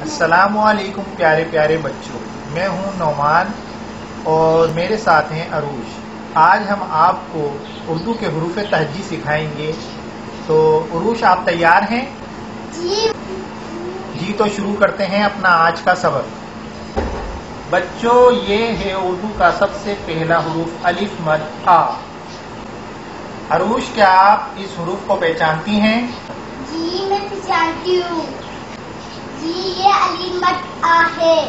अस्सलामुअलैकुम प्यारे प्यारे बच्चों, मैं हूं नौमान और मेरे साथ हैं अरूश। आज हम आपको उर्दू के हरूफ तहजी सिखाएंगे। तो अरूश, आप तैयार हैं? जी तो शुरू करते हैं अपना आज का सबक। बच्चों, ये है उर्दू का सबसे पहला हरूफ अलिफ मद आ। अरूश, क्या आप इस हरूफ को पहचानती हैं? जी मैं पहचानती हूँ जी, ये अलिफ मद आ है।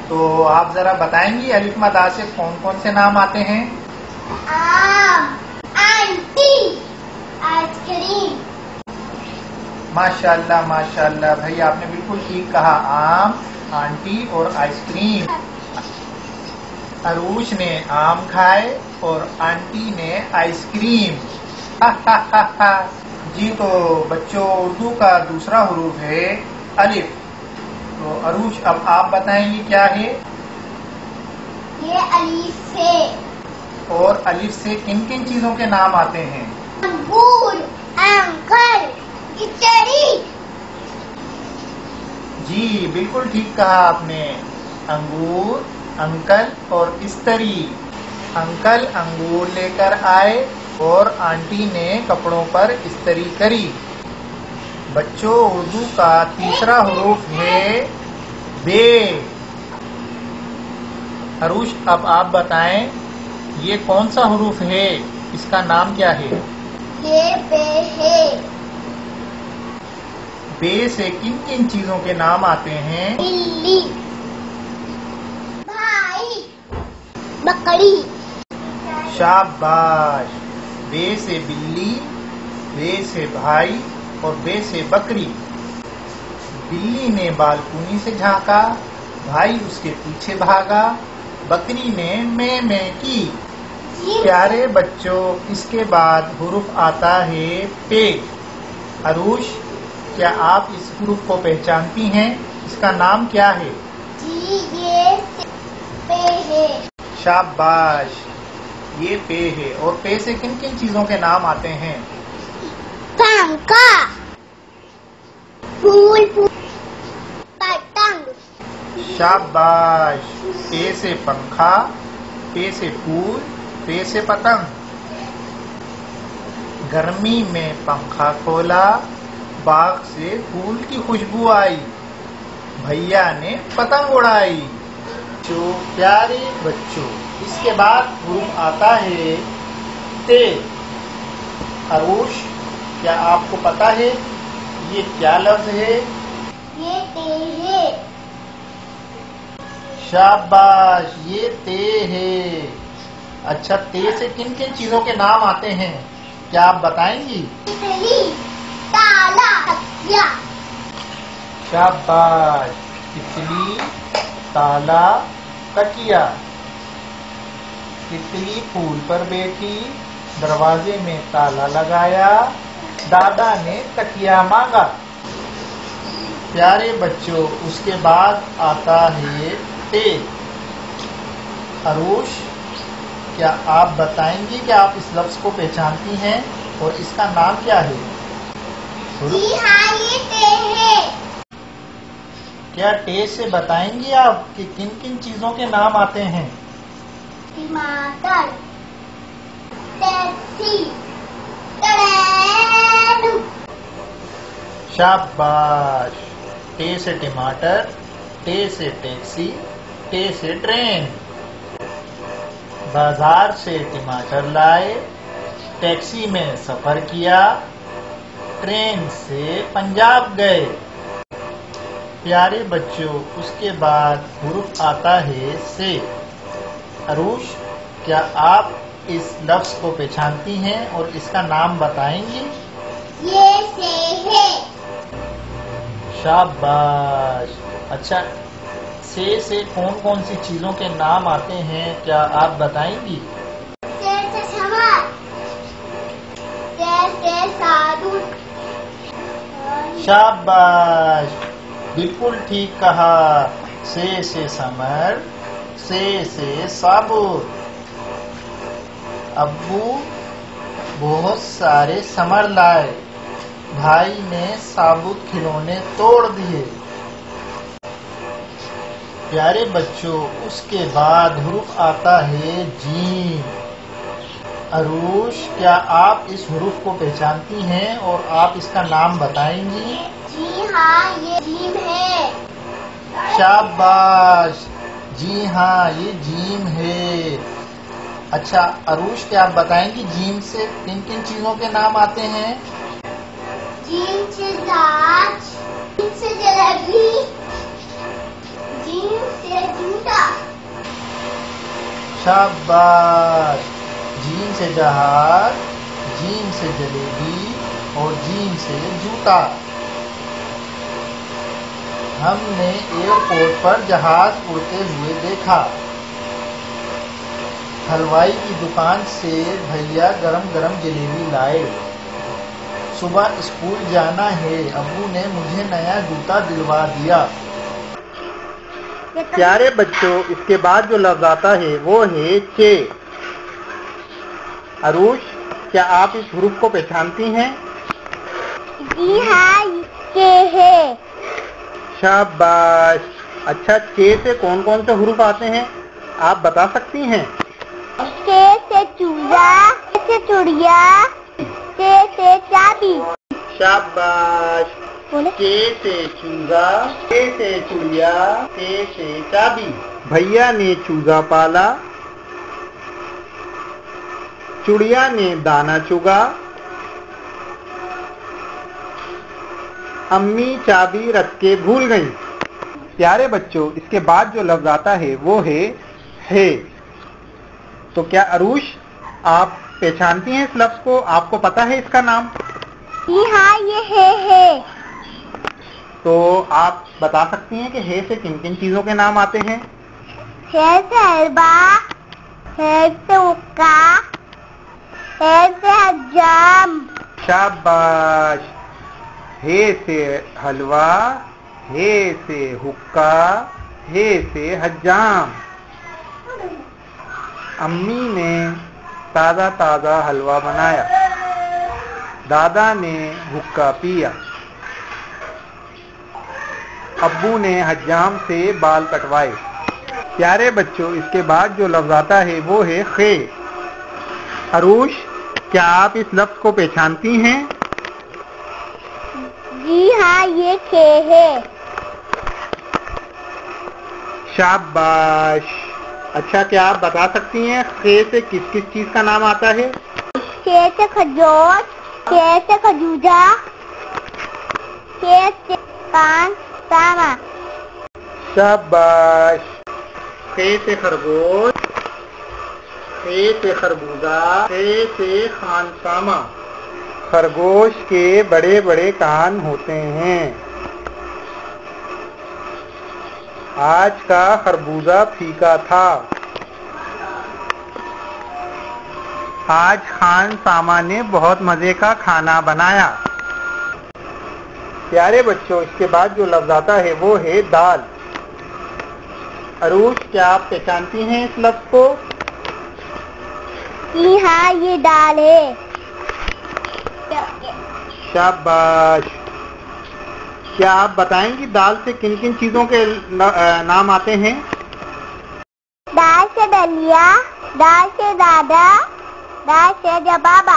तो आप जरा बताएंगी अलिफ मद आ से कौन कौन से नाम आते हैं? आम, आंटी, आइसक्रीम। माशाल्लाह माशाल्लाह भाई, आपने बिल्कुल ठीक कहा। आम, आंटी और आइसक्रीम। अरूश ने आम खाए और आंटी ने आइसक्रीम। जी तो बच्चों, उर्दू का दूसरा हरूफ है अलिफ। तो अरूश, अब आप बताएंगे क्या है? ये अलिफ से। और अलिफ से किन किन चीजों के नाम आते हैं? अंगूर, अंकल, गिटारी। जी बिल्कुल ठीक कहा आपने। अंगूर, अंकल और इस्तरी। अंकल अंगूर लेकर आए और आंटी ने कपड़ों पर इस्तरी करी। बच्चों, उर्दू का तीसरा हरूफ है बे। अरूश, अब आप बताएं ये कौन सा हरूफ है, इसका नाम क्या है? ये बे है। बे से किन किन चीजों के नाम आते हैं? बिल्ली, भाई, बकरी। शाबाश। बे से बिल्ली, बे से भाई और बे से बकरी। बिल्ली ने बालकनी से झांका, भाई उसके पीछे भागा, बकरी ने मैं की। प्यारे बच्चों, इसके बाद हुरूफ आता है पे। अरूश, क्या आप इस हुरूफ को पहचानती हैं? इसका नाम क्या है? जी ये पे है। शाबाश, ये पे है। और पे से किन किन चीजों के नाम आते हैं? पंखा, फूल, पतंग। शाबाश। पे से पंखा, पे से फूल, पे से पतंग। गर्मी में पंखा खोला, बाग से फूल की खुशबू आई, भैया ने पतंग उड़ाई। जो प्यारे बच्चों, इसके बाद हुरूफ आता है ते। अरूश, क्या आपको पता है ये क्या लफ्ज है? ये ते है। शाबाश, ये ते है। अच्छा, ते से किन किन चीजों के नाम आते हैं, क्या आप बताएंगी? तितली, ताला, तकिया। शाबाश। तितली, ताला, तकिया। तितली फूल पर बैठी, दरवाजे में ताला लगाया, दादा ने तकिया मांगा। प्यारे बच्चों, उसके बाद आता है ते। अरूश, क्या आप बताएंगी कि आप इस लफ्ज को पहचानती हैं और इसका नाम क्या है? जी हाँ, ये ते है। क्या टे से बताएंगी आप कि किन किन चीजों के नाम आते हैं? टमाटर, टैक्सी, ट्रेन। शाबाश। टे से टमाटर, टे से टैक्सी, टे से ट्रेन। बाजार से टमाटर लाए, टैक्सी में सफर किया, ट्रेन से पंजाब गए। प्यारे बच्चों, उसके बाद हुरूफ आता है से। अरूश, क्या आप इस लफ्ज को पहचानती हैं और इसका नाम बताएंगी? ये से है। शाबाश। अच्छा, से कौन कौन सी चीजों के नाम आते हैं, क्या आप बताएंगी? से समर, से साधु। शाबाश, बिल्कुल ठीक कहा। से समर, से साबुत। अब्बू बहुत सारे समर लाए, भाई ने साबुत खिलौने तोड़ दिए। प्यारे बच्चों, उसके बाद हुरूफ आता है जीम। अरूश, क्या आप इस हुरूफ को पहचानती हैं और आप इसका नाम बताएंगी? जी हाँ, ये जीम है। शाबाश, जी हाँ, ये जीम है। अच्छा अरूश, क्या आप बताएंगी जीम से किन किन चीजों के नाम आते हैं? जीम से दाल, जीम से जलेबी, जीम से जूता। शाबाश, जीम से जहाज, जीम से जलेबी और जीम से जूता। हमने एयरपोर्ट पर जहाज उड़ते हुए देखा। हलवाई की दुकान से भैया गरम गरम जलेबी लाए। सुबह स्कूल जाना है, अब्बू ने मुझे नया जूता दिलवा दिया। प्यारे बच्चों, इसके बाद जो लफ्ज आता है वो है के। अरूश, क्या आप इस हुरूफ को पहचानती हैं? जी हाँ, के है। शाबाश। अच्छा, के से कौन कौन से हुरूफ आते हैं आप बता सकती हैं? के से चूजा, के से चिड़िया, के से चाबी। शाबाश। के से चूजा, के से चिड़िया, के से चाबी। भैया ने चूजा पाला, चिड़िया ने दाना चुगा, अम्मी चाबी रख के भूल गई। प्यारे बच्चों, इसके बाद जो लफ्ज आता है वो है। तो क्या अरूश, आप पहचानती हैं इस लफ्ज को? आपको पता है इसका नाम? जी हाँ, ये है। तो आप बता सकती हैं कि है से किन किन चीजों के नाम आते हैं? है से हलवा, है से हुक्का, है से हजाम। शाबाश। है से हलवा, है से हुक्का, है से हजाम। अम्मी ने ताज़ा ताज़ा हलवा बनाया, दादा ने हुक्का पिया, अब्बू ने हजाम से बाल कटवाए। प्यारे बच्चों, इसके बाद जो लफ्ज आता है वो है खे। अरूश, क्या आप इस लफ्ज को पहचानती हैं? जी हाँ, ये खे है। शाबाश। अच्छा, क्या आप बता सकती हैं खे से किस किस चीज का नाम आता है? खे से खजूर, खे से खजूजा, खे से कान सामा। शाबाश। खे से खरगोश, खे से खरबूजा, खे से खानसामा। खरगोश के बड़े बड़े कान होते हैं। आज का खरबूजा फीका था। आज खान सामा ने बहुत मजे का खाना बनाया। प्यारे बच्चों, इसके बाद जो लफ्ज आता है वो है दाल। अरूश, क्या आप पहचानती हैं इस लफ्ज को? जी हाँ, ये दाल है। शाबाश। क्या आप बताएंगी दाल से किन किन चीजों के नाम आते हैं? दाल से दलिया, दाल से दादा, दाल से जबाबा।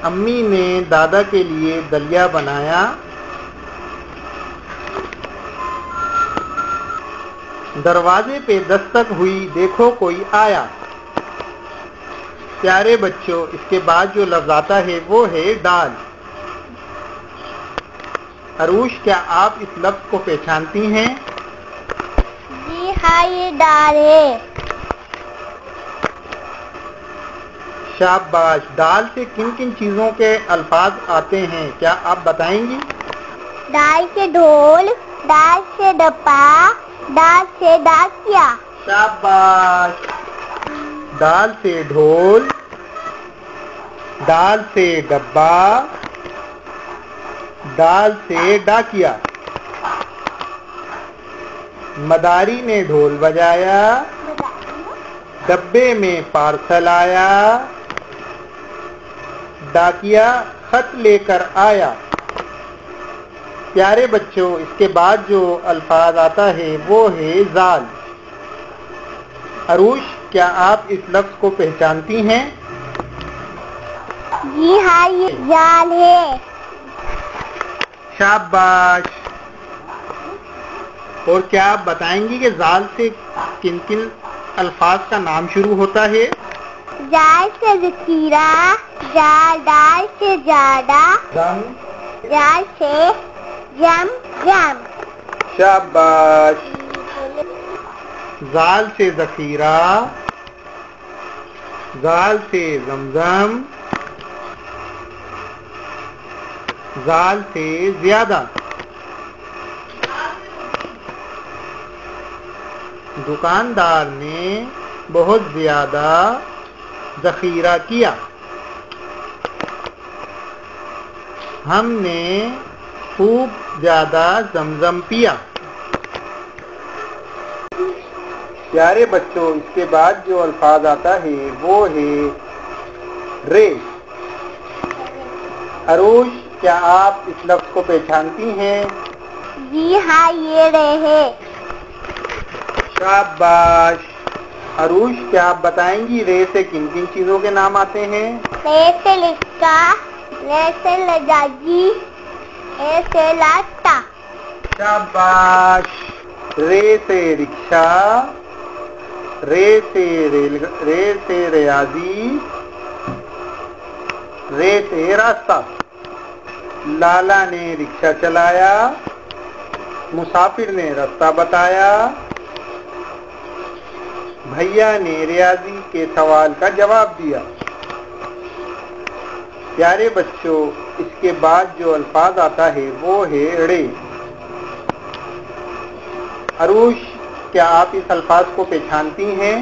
अम्मी ने दादा के लिए दलिया बनाया, दरवाजे पे दस्तक हुई, देखो कोई आया। प्यारे बच्चों, इसके बाद जो लफ्ज आता है वो है दाल। अरूश, क्या आप इस लफ्ज को पहचानती हैं? जी हाँ, ये दाल है। शाबाश। दाल से किन किन चीजों के अल्फाज आते हैं, क्या आप बताएंगी? दाल से ढोल, दाल से डब्बा, दाल से डाकिया। शाबाश। दाल से ढोल, दाल से डब्बा, दाल से डाकिया। मदारी ने ढोल बजाया, डब्बे में पार्सल आया, डाकिया खत लेकर आया। प्यारे बच्चों, इसके बाद जो अल्फाज आता है वो है जाल। अरूश, क्या आप इस लफ्ज को पहचानती हैं? जी हाँ, ये जाल है। शाबाश। और क्या आप बताएंगी कि जाल से किन किन अल्फाज का नाम शुरू होता है? जाल से ज़खीरा, दाल से ज्यादा, जाल से जम। शाबाश। जाल से ज़खीरा, जाल से ज़मज़म, जाल से ज्यादा। दुकानदार ने बहुत ज्यादा ज़खीरा किया। हमने खूब ज्यादा ज़मज़म पिया। प्यारे बच्चों, इसके बाद जो अल्फाज आता है वो है रे। अरूश, क्या आप इस लफ्ज को पहचानती हैं? जी हाँ, ये रे है। शाबाश। अरूश, क्या आप बताएंगी रे से किन किन चीजों के नाम आते हैं? रे से लिक्का, रे से लजाजी, ए से लास्ता। शाबाश। रे से रिक्शा, रे से रियाजी, रे से रास्ता। लाला ने रिक्शा चलाया, मुसाफिर ने रास्ता बताया, भैया ने रियाजी के सवाल का जवाब दिया। प्यारे बच्चों, इसके बाद जो अल्फाज आता है वो है रे। अरूश, क्या आप इस अल्फाज को पहचानती हैं?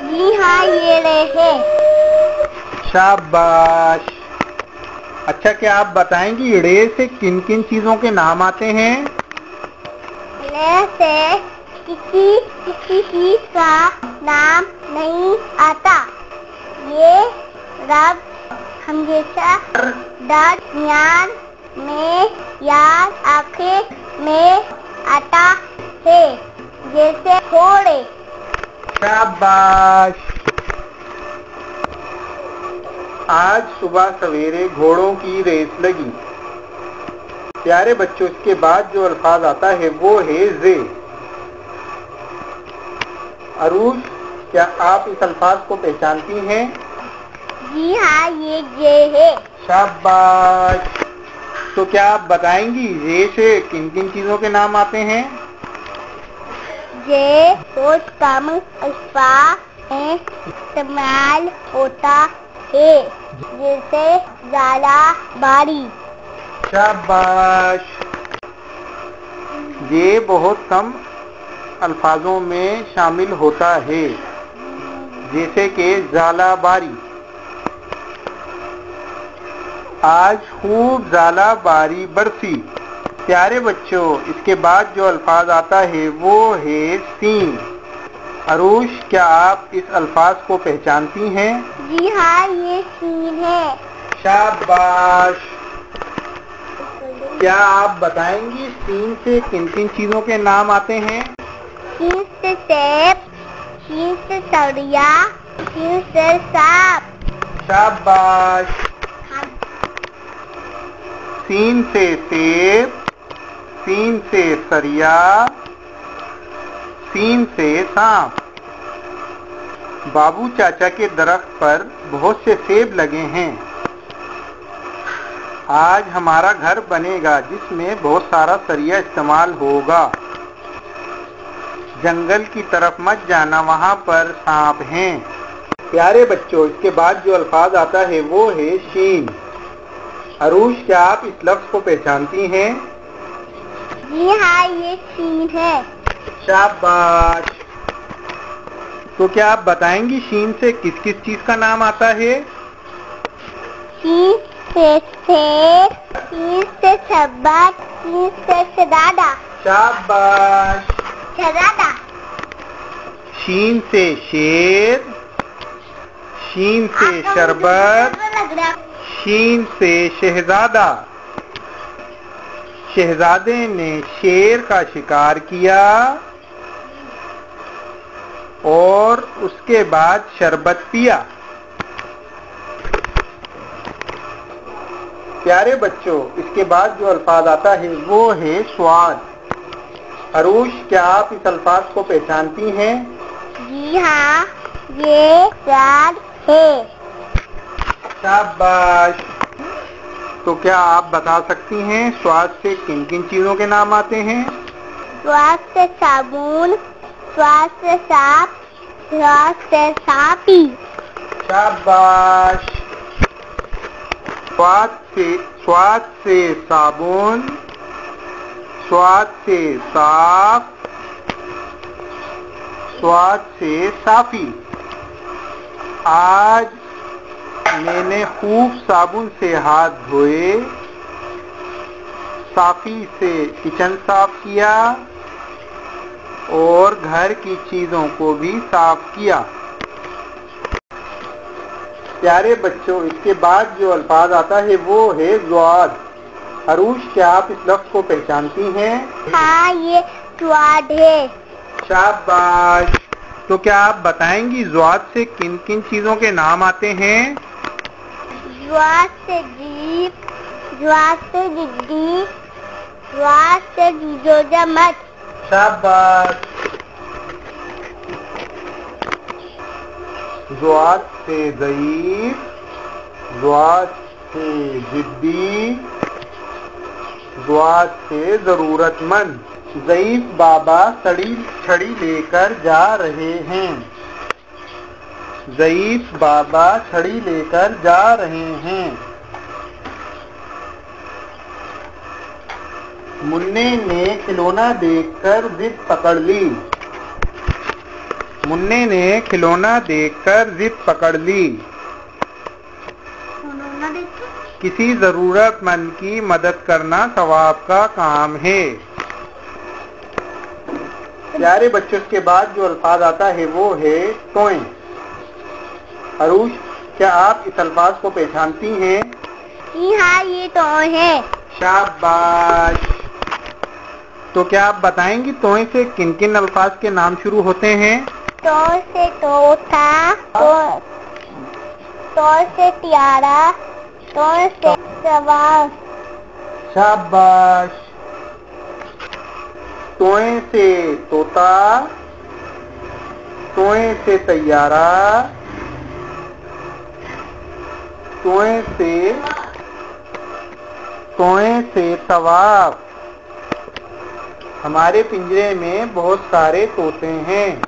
जी हाँ, ये रे है। शाबाश। अच्छा, क्या आप बताएंगी रे से किन किन चीजों के नाम आते हैं? रे से किसी चीज का नाम नहीं आता। ये रब हमेशा दरमियान में या आखिर में आता है, जैसे घोड़े। शाबाश। आज सुबह सवेरे घोड़ों की रेस लगी। प्यारे बच्चों, इसके बाद जो अल्फाज आता है वो है जे। अरूश, क्या आप इस अल्फाज को पहचानती हैं? जी हाँ, ये जे है। शाबाश। तो क्या आप बताएंगी जे से किन किन चीजों के नाम आते हैं? जे बहुत कम अल्फाज में इस्तेमाल होता है, जैसे ज़ाला, बारी। शाबाश। ये बहुत कम अल्फाजों में शामिल होता है, जैसे कि ज़ाला बारी। आज खूब ज़ाला बारी बरसी। प्यारे बच्चों, इसके बाद जो अल्फाज आता है वो है सीन। अरूश, क्या आप इस अल्फाज को पहचानती हैं? जी हाँ, ये सीन है। शाबाश। क्या आप बताएंगी सीन से किन किन चीजों के नाम आते हैं? सीन से सेब, सीन से सरिया, सीन से सांप। शाबाश। सीन से सेब, सीन से सरिया, सीन से सांप। बाबू चाचा के दरख्त पर बहुत से सेब लगे हैं। आज हमारा घर बनेगा जिसमें बहुत सारा सरिया इस्तेमाल होगा। जंगल की तरफ मत जाना, वहाँ पर सांप हैं। प्यारे बच्चों, इसके बाद जो अल्फाज आता है वो है शीन। अरूश, क्या आप इस लफ्ज को पहचानती हैं? जी हाँ, ये शीन है। शाबाश। तो क्या आप बताएंगी शीन से किस किस चीज का नाम आता है? शीन से शेर, शीन से शब्बत, शीन से शरादा। शाबाश। शरादा। शीन से शेर, शीन से शरबत, शीन से शहजादा। शहजादे ने शेर का शिकार किया और उसके बाद शरबत पिया। प्यारे बच्चों, इसके बाद जो अल्फाज आता है वो है स्वाद। अरूश, क्या आप इस अल्फाज को पहचानती हैं? जी हाँ, ये स्वाद है। शाबाश। तो क्या आप बता सकती हैं स्वाद से किन किन चीजों के नाम आते हैं? स्वाद से साबुन, स्वाद से साफ, स्वाद से साफी। शाबाश। स्वाद से साबुन, स्वाद से साफ, स्वाद से साफी। आज मैंने खूब साबुन से हाथ धोए, साफी से किचन साफ किया और घर की चीजों को भी साफ किया। प्यारे बच्चों, इसके बाद जो अल्फाज आता है वो है ज़्वाद। अरूश, क्या आप इस लफ्ज़ को पहचानती हैं? हाँ, ये स्वाद है। शाबाश। तो क्या आप बताएंगी ज़्वाद से किन किन चीजों के नाम आते हैं? स्वाद से जीभ, स्वाद से जिद्दी, स्वाद से जोजमत। शाबाश। ज़्वाद से ज़ईफ़, ज़्वाद से जिद्दी, ज़्वाद से ज़रूरतमंद। ज़ईफ़ बाबा छड़ी लेकर जा रहे हैं। ज़ईफ़ बाबा छड़ी लेकर जा रहे हैं। मुन्ने ने खिलौना देखकर जिद पकड़ ली। मुन्ने ने खिलौना देखकर जिद पकड़ ली। किसी जरूरतमंद की मदद करना सवाब का काम है। प्यारे बच्चों, के बाद जो अल्फाज आता है वो है टोएं। अरूश, क्या आप इस अल्फाज को पहचानती हैं? जी हाँ, ये तो है। शाबाश। तो क्या आप बताएंगी तोए से किन किन अल्फाज के नाम शुरू होते हैं? तो से तोता, तो से प्यारा, तो से सवाल। शाबाश। तोए से तोता, तोए से तैयारा, तोए से तवाफ। हमारे पिंजरे में बहुत सारे तोते हैं।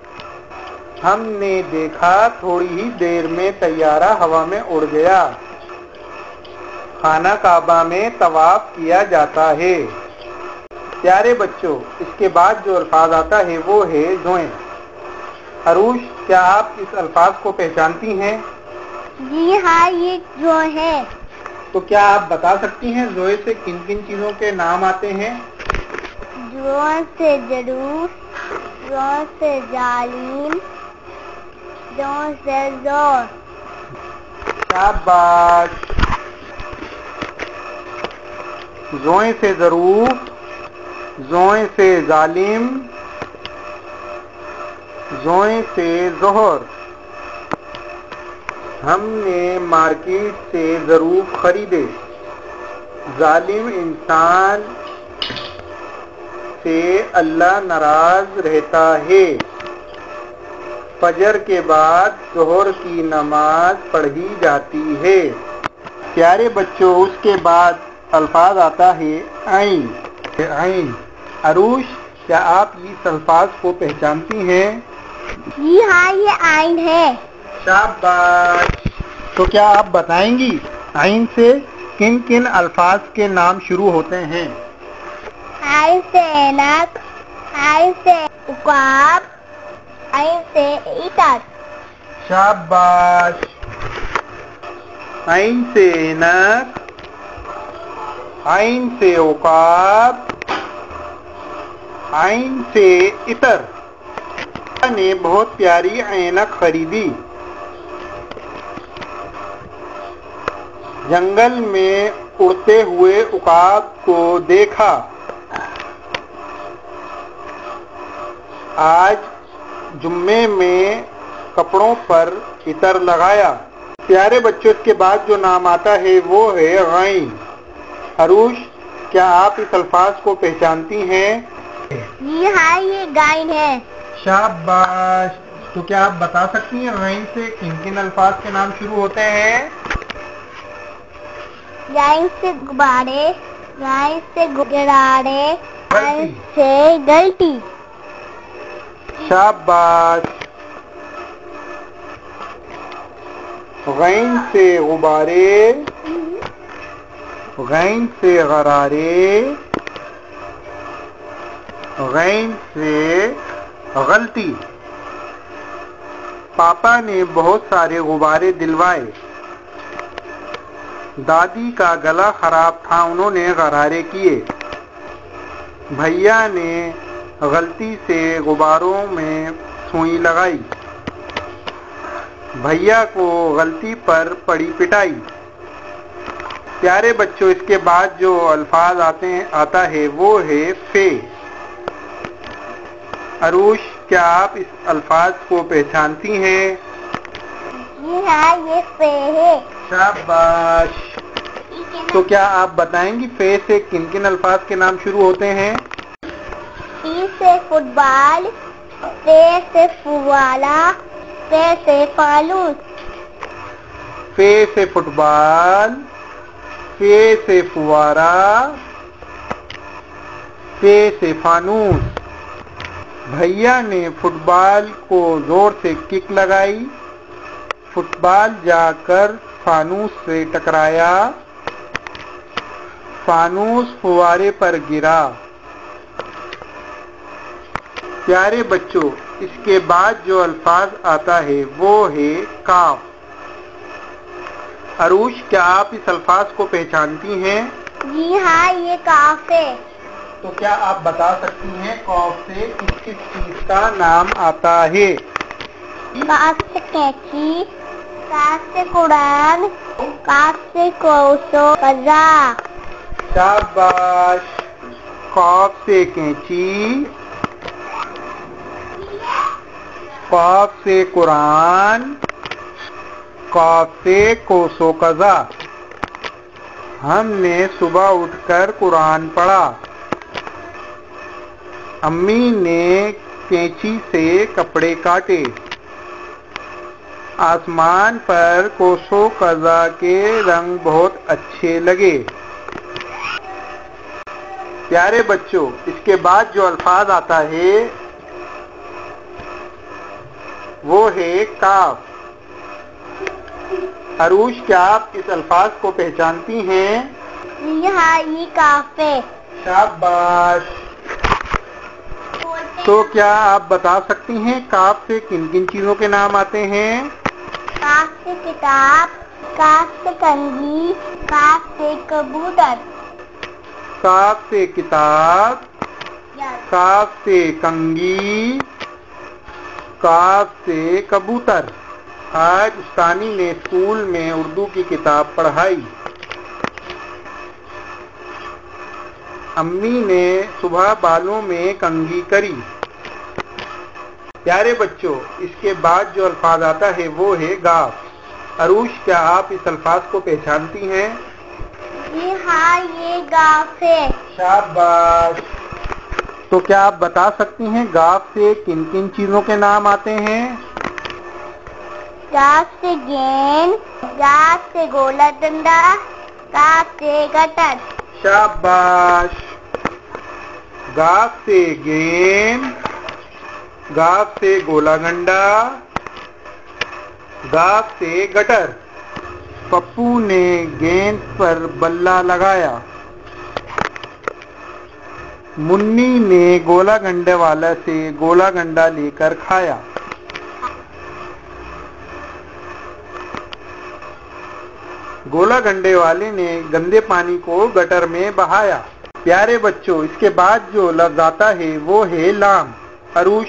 हमने देखा थोड़ी ही देर में तैयारा हवा में उड़ गया। खाना काबा में तवाफ किया जाता है। प्यारे बच्चों, इसके बाद जो अल्फाज आता है वो है जोएं। अरूश, क्या आप इस अल्फाज को पहचानती हैं? जी हाँ, ये जो है। तो क्या आप बता सकती हैं जोए से किन किन चीजों के नाम आते हैं? जो से जरूर, जो से जालिम, जो से जोर। शाबाश। जोए से जरूर, जोए से जालिम, जोए से जोहर। हमने मार्केट से जरूर खरीदे। जालिम इंसान से अल्लाह नाराज रहता है। फजर के बाद जोहर की नमाज पढ़ी जाती है। प्यारे बच्चों, उसके बाद अल्फाज आता है आइन। आइन। अरूश, क्या आप इस अल्फाज को पहचानती हैं? जी हाँ, ये आइन है। शाबाश। तो क्या आप बताएंगी आइन से किन किन अल्फाज के नाम शुरू होते हैं? आइन से ऐनक, आइन से उकाब, आइन से इतर। शाबाश। आइन से ऐनक, आइन से उकाब, आइन से इतर। ने बहुत प्यारी ऐनक खरीदी। जंगल में उड़ते हुए उकाब को देखा। आज जुम्मे में कपड़ों पर इतर लगाया। प्यारे बच्चों, इसके बाद जो नाम आता है वो है गैन। अरूश, क्या आप इस अल्फाज को पहचानती हैं? जी हाँ, ये गैन है। शाबाश। तो क्या आप बता सकती हैं गैन से किन किन अल्फाज के नाम शुरू होते हैं? गैन से गुब्बारे, गैन से गरारे, गैन से गलती। शाबाश। गैन से गुब्बारे, गैन से गरारे, गैन से गलती। पापा ने बहुत सारे गुब्बारे दिलवाए। दादी का गला खराब था, उन्होंने गरारे किए। भैया ने गलती से गुब्बारों में सुई लगाई। भैया को गलती पर पड़ी पिटाई। प्यारे बच्चों, इसके बाद जो अल्फाज आता है वो है फे। अरूश, क्या आप इस अल्फाज को पहचानती हैं? जी हाँ, ये फे है। शाबाश। तो क्या आप बताएंगी फे से किन किन अल्फाज के नाम शुरू होते हैं? टी से फुटबॉल, फे से फुवाला, फे से फालूस। फे से फुटबॉल, फे से फुवारा, फे से फानूस। भैया ने फुटबॉल को जोर से किक लगाई। फुटबॉल जाकर फानूस से टकराया। फानूस फुवारे पर गिरा। प्यारे बच्चों, इसके बाद जो अल्फाज आता है वो है काफ। अरूश, क्या आप इस अल्फाज को पहचानती हैं? जी हाँ, ये काफ है। तो क्या आप बता सकती हैं कौफ से किस किस चीज का नाम आता है? काफ से कैंची, काफ से कुरान, काफ से कौसो कजा। शाबाश। कौफ से कैंची, कौफ से कुरान, कौफ से कोसो कज़ा। हमने सुबह उठकर कुरान पढ़ा। अम्मी ने कैंची से कपड़े काटे। आसमान पर कोसो कज़ा के रंग बहुत अच्छे लगे। प्यारे बच्चों, इसके बाद जो अल्फाज आता है वो है काफ। अरूश, क्या आप इस अल्फाज को पहचानती हैं? जी हाँ, ये काफ है। शाबाश। तो क्या आप बता सकती हैं काफ से किन किन चीजों के नाम आते हैं? काफ से किताब, काफ से कंघी, काफ से कबूतर। काफ से किताब, काफ से कंघी, काफ से कबूतर। आज उस्तानी ने स्कूल में उर्दू की किताब पढ़ाई। अम्मी ने सुबह बालों में कंघी करी। प्यारे बच्चों, इसके बाद जो अल्फाज आता है वो है गाफ। अरूश, क्या आप इस अल्फाज को पहचानती हैं? जी हाँ, ये गाफ है। शाबाश। तो क्या आप बता सकती हैं गाफ से किन किन चीजों के नाम आते हैं? गाफ से गेंद, गाफ से गोला डंडा, गाफ से गटर। शाबाश। गाफ से गेंद, गाफ से गोला डंडा, गाफ से गटर। पप्पू ने गेंद पर बल्ला लगाया। मुन्नी ने गोला गंडे वाला से गोला गंडा लेकर खाया। गोला गंडे वाले ने गंदे पानी को गटर में बहाया। प्यारे बच्चों, इसके बाद जो लफ्ज आता है वो है लाम। अरूश,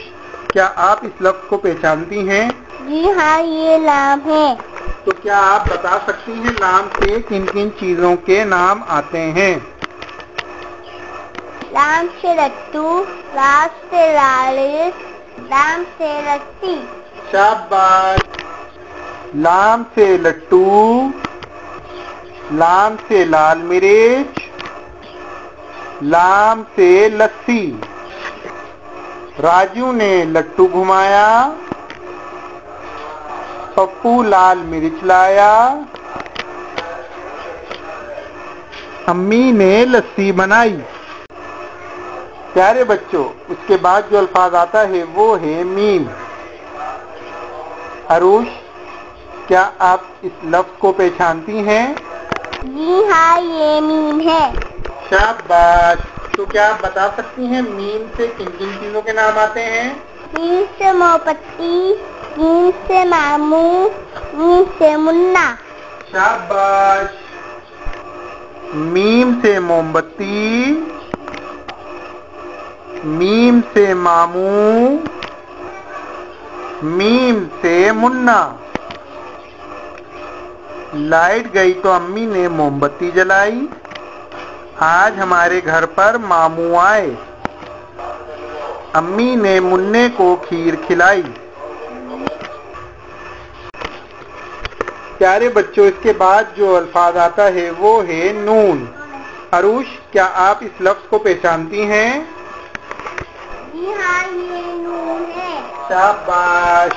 क्या आप इस लफ्ज को पहचानती हैं? जी हाँ, ये लाम है। तो क्या आप बता सकती हैं लाम से किन किन चीजों के नाम आते हैं? लाम से लट्टू, लाम से लालिस, लाम से लट्टी। शाबाश। लाम से लट्टू, लाम से लाल मिर्च, लाम से लस्सी। राजू ने लट्टू घुमाया, पप्पू लाल मिर्च लाया, अम्मी ने लस्सी बनाई। प्यारे बच्चों, उसके बाद जो अल्फाज आता है वो है मीम। अरुष, क्या आप इस लफ्ज को पहचानती हैं? जी हाँ, ये मीम है। शाबाश। तो क्या आप बता सकती हैं मीम से किन किन चीजों के नाम आते हैं? मीम से मोमबत्ती, मीम से मामू, मीम से मुन्ना। शाबाश। मीम से मोमबत्ती, मीम से मामू, मीम से मुन्ना। लाइट गई तो अम्मी ने मोमबत्ती जलाई। आज हमारे घर पर मामू आए, अम्मी ने मुन्ने को खीर खिलाई। प्यारे बच्चों, इसके बाद जो अल्फाज आता है वो है नून। अरुष, क्या आप इस लफ्ज को पहचानती हैं? जी हाँ, ये नून है। शाबाश।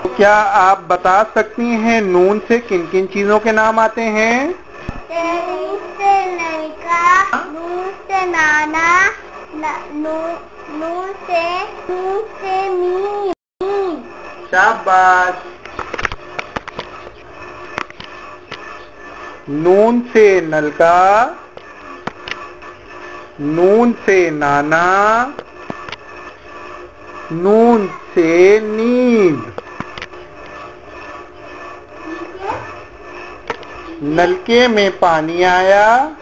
तो क्या आप बता सकती हैं नून से किन किन चीजों के नाम आते हैं? नून से लड़का, नून से नाना, नून से मीम। शाबाश। नून से नलका, नून से नाना, नून से नींद। नलके में पानी आया,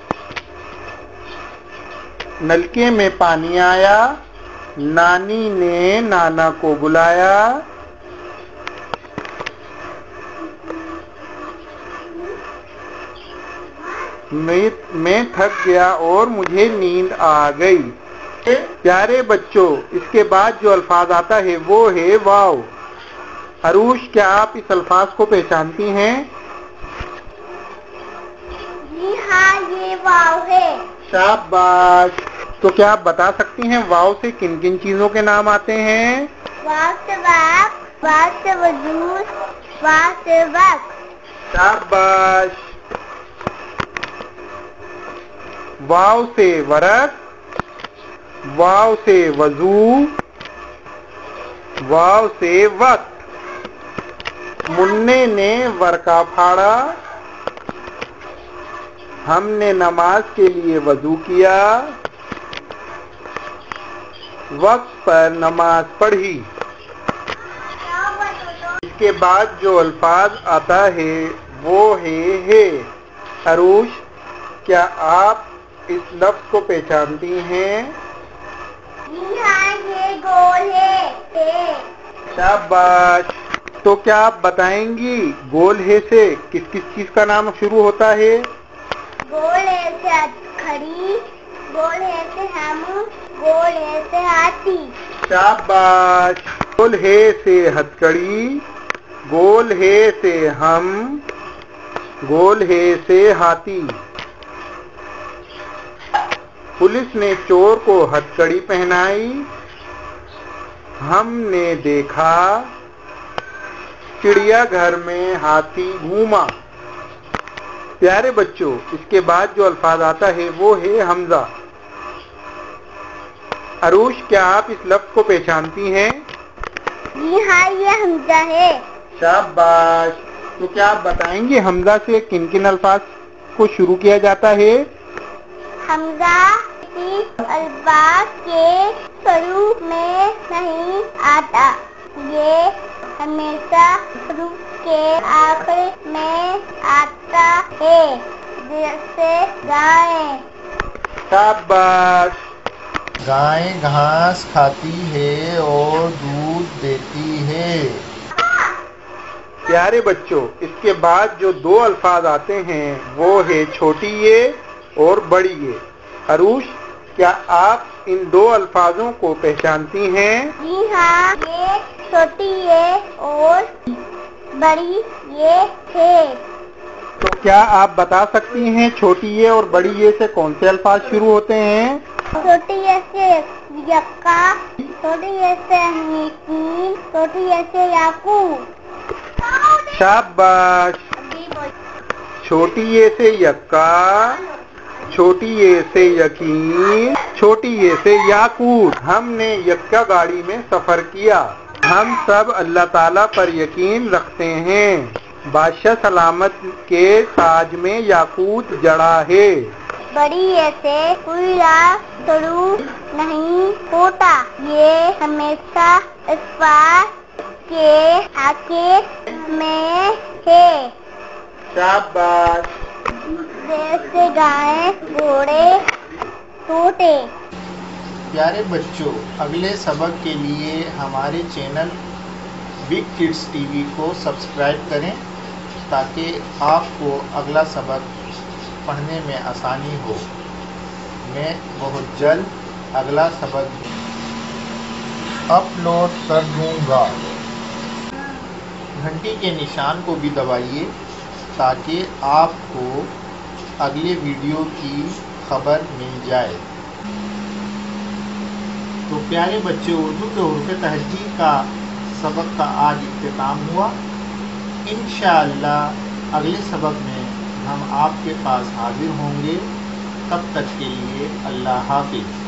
नलके में पानी आया, नानी ने नाना को बुलाया। मैं थक गया और मुझे नींद आ गई। प्यारे बच्चों, इसके बाद जो अल्फाज आता है वो है वाव। अरुष, क्या आप इस अल्फाज को पहचानती हैं? जी हाँ, ये वाव है। शाबाश। तो क्या आप बता सकती हैं वाव से किन किन चीजों के नाम आते हैं? वाव से वाक, वाव से वजूद, वाव से वक्त। शाबाश। वाव से वरक, वाव से वजू, वाव से वक्त। मुन्ने ने वर्का फाड़ा, हमने नमाज के लिए वजू किया, वक्त पर नमाज पढ़ी। इसके बाद जो अल्फाज आता है वो है। अरुष, क्या आप इस लफ्ज को पहचानती हैं? जी हाँ, ये गोल है। शाबाश। तो क्या आप बताएंगी गोल है से किस किस चीज का नाम शुरू होता है? गोल है से हथकड़ी, गोल है से हम, गोल है से हाथी। शाबाश। गोल है से हथकड़ी, गोल है से हम, गोल है से हाथी। पुलिस ने चोर को हथकड़ी पहनाई, हमने देखा चिड़ियाघर में हाथी घूमा। प्यारे बच्चों, इसके बाद जो अल्फाज आता है वो है हमजा। अरुष, क्या आप इस लफ्ज को पहचानती हैं? जी हाँ, ये हमजा है। शाबाश। तो क्या आप बताएंगे हमजा से किन किन अल्फाज को शुरू किया जाता है? हमजा किसी अल्फाज के शुरू में नहीं आता, ये हमेशा हरूफ के आखिर में आता है, जैसे गाय। शाबाश। गाय घास खाती है और दूध देती है। प्यारे बच्चों, इसके बाद जो दो अल्फाज आते हैं वो है छोटी ये और बड़ी ये। अरुष, क्या आप इन दो अल्फाजों को पहचानती हैं? जी हाँ, ये छोटी ये और बड़ी ये है। तो क्या आप बता सकती हैं छोटी ये और बड़ी ये से कौन से अल्फाज शुरू होते हैं? छोटी ये से यक्का, छोटी ये से यकीन, छोटी ये से याकूब। शाबाश। छोटी ये से यक्का, छोटी ये से यकीन, छोटी ये से याकूत। हमने यक्का गाड़ी में सफर किया। हम सब अल्लाह ताला पर यकीन रखते हैं। बादशाह सलामत के ताज में याकूत जड़ा है। बड़ी ये से कोई राग शुरू नहीं होता, ये हमेशा इस बात के आखिर में है। शाबाश। जैसे गाय, घोड़े, तोते। प्यारे बच्चों, अगले सबक के लिए हमारे चैनल बिग किड्स टीवी को सब्सक्राइब करें ताकि आपको अगला सबक पढ़ने में आसानी हो। मैं बहुत जल्द अगला सबक अपलोड कर दूंगा। घंटी के निशान को भी दबाइए ताकि आपको अगले वीडियो की खबर मिल जाए। तो प्यारे बच्चे, उर्दू के हुर्फ़े तहज़ीब का सबक का आज इख्तिताम हुआ। इंशाअल्लाह अगले सबक में हम आपके पास हाजिर होंगे। तब तक के लिए अल्लाह हाफ़िज़।